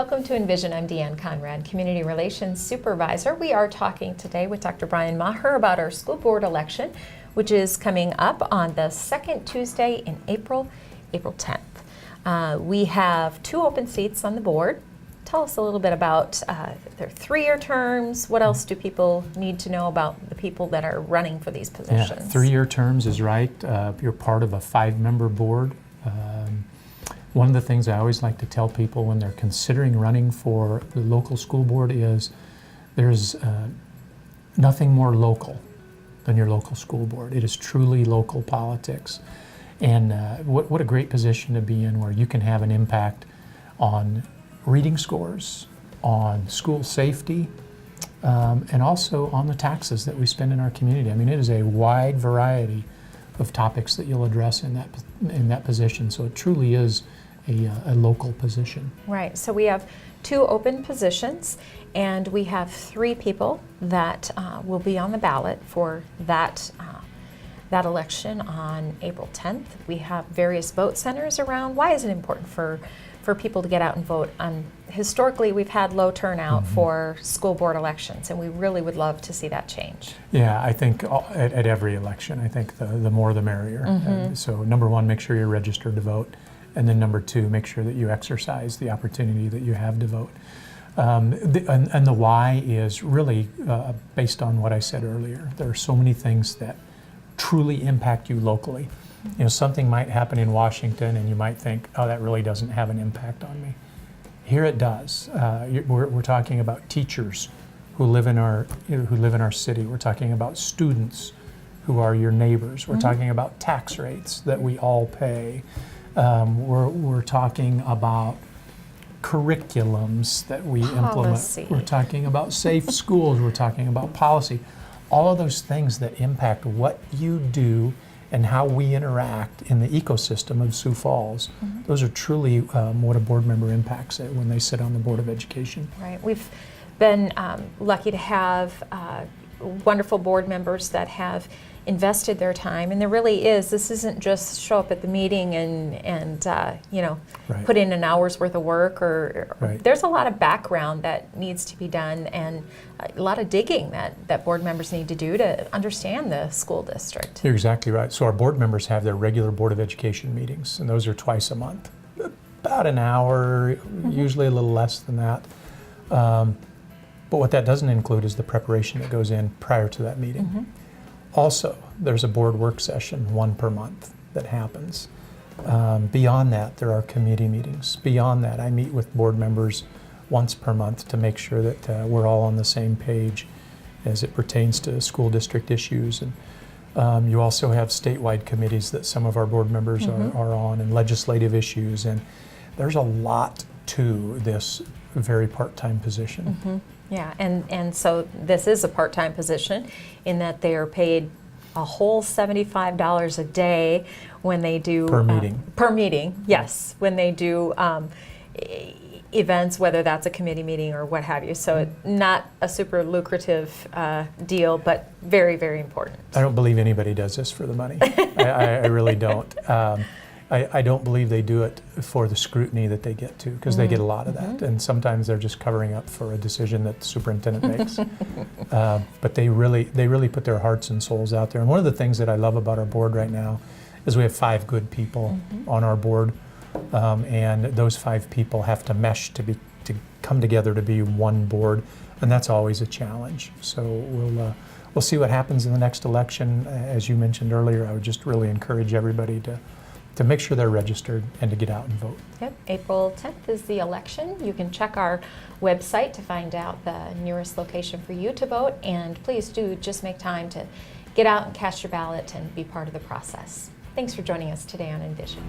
welcome to Envision. I'm Deanne Conrad, Community Relations Supervisor. We are talking today with Dr. Brian Maher about our school board election, which is coming up on the second Tuesday in April, April 10th. We have 2 open seats on the board. Tell us a little bit about their 3-year terms. What else do people need to know about the people that are running for these positions? 3-year terms is right. You're part of a 5-member board. One of the things I always like to tell people when they're considering running for the local school board is there's nothing more local than your local school board. It is truly local politics. And what a great position to be in, where you can have an impact on reading scores, on school safety, and also on the taxes that we spend in our community. I mean, it is a wide variety of topics that you'll address in that position. So it truly is a local position. Right. So we have 2 open positions, and we have 3 people that will be on the ballot for that election on April 10th. We have various vote centers around. Why is it important for people to get out and vote? Historically, we've had low turnout for school board elections, and we really would love to see that change. Yeah, I think at every election, I think the more the merrier. So number 1, make sure you're registered to vote. And then number 2, make sure that you exercise the opportunity that you have to vote. And the why is really based on what I said earlier. There are so many things that truly impact you locally. You know, something might happen in Washington and you might think, oh, that really doesn't have an impact on me. Here it does. We're talking about teachers who live in our city. We're talking about students who are your neighbors. We're talking about tax rates that we all pay. We're talking about curriculums that we implement. We're talking about safe schools. We're talking about policy. All of those things that impact what you do and how we interact in the ecosystem of Sioux Falls. Those are truly what a board member impacts when they sit on the Board of Education. Right. We've been lucky to have wonderful board members that have invested their time, and there really is. This isn't just show up at the meeting and put in an hour's worth of work. There's a lot of background that needs to be done, and a lot of digging that board members need to do to understand the school district. You're exactly right. So our board members have their regular Board of Education meetings, and those are twice a month, about an hour, usually a little less than that. But what that doesn't include is the preparation that goes in prior to that meeting. Also, there's a board work session, 1 per month, that happens. Beyond that, there are committee meetings. Beyond that, I meet with board members once per month to make sure that we're all on the same page as it pertains to school district issues. And you also have statewide committees that some of our board members are on, and legislative issues. And there's a lot to this very part-time position. Yeah, and so this is a part-time position in that they are paid a whole $75 a day when they do per meeting, yes, when they do events, whether that's a committee meeting or what have you. So not a super lucrative deal, but very, very important. I don't believe anybody does this for the money. I really don't. I don't believe they do it for the scrutiny that they get to, because they get a lot of that, and sometimes they're just covering up for a decision that the superintendent makes. But they really put their hearts and souls out there. And one of the things that I love about our board right now is we have 5 good people on our board, and those 5 people have to mesh to come together to be one board, and that's always a challenge. So we'll see what happens in the next election. As you mentioned earlier, I would just really encourage everybody to make sure they're registered and to get out and vote. Yep, April 10th is the election. You can check our website to find out the nearest location for you to vote, and please do just make time to get out and cast your ballot and be part of the process. Thanks for joining us today on Envision.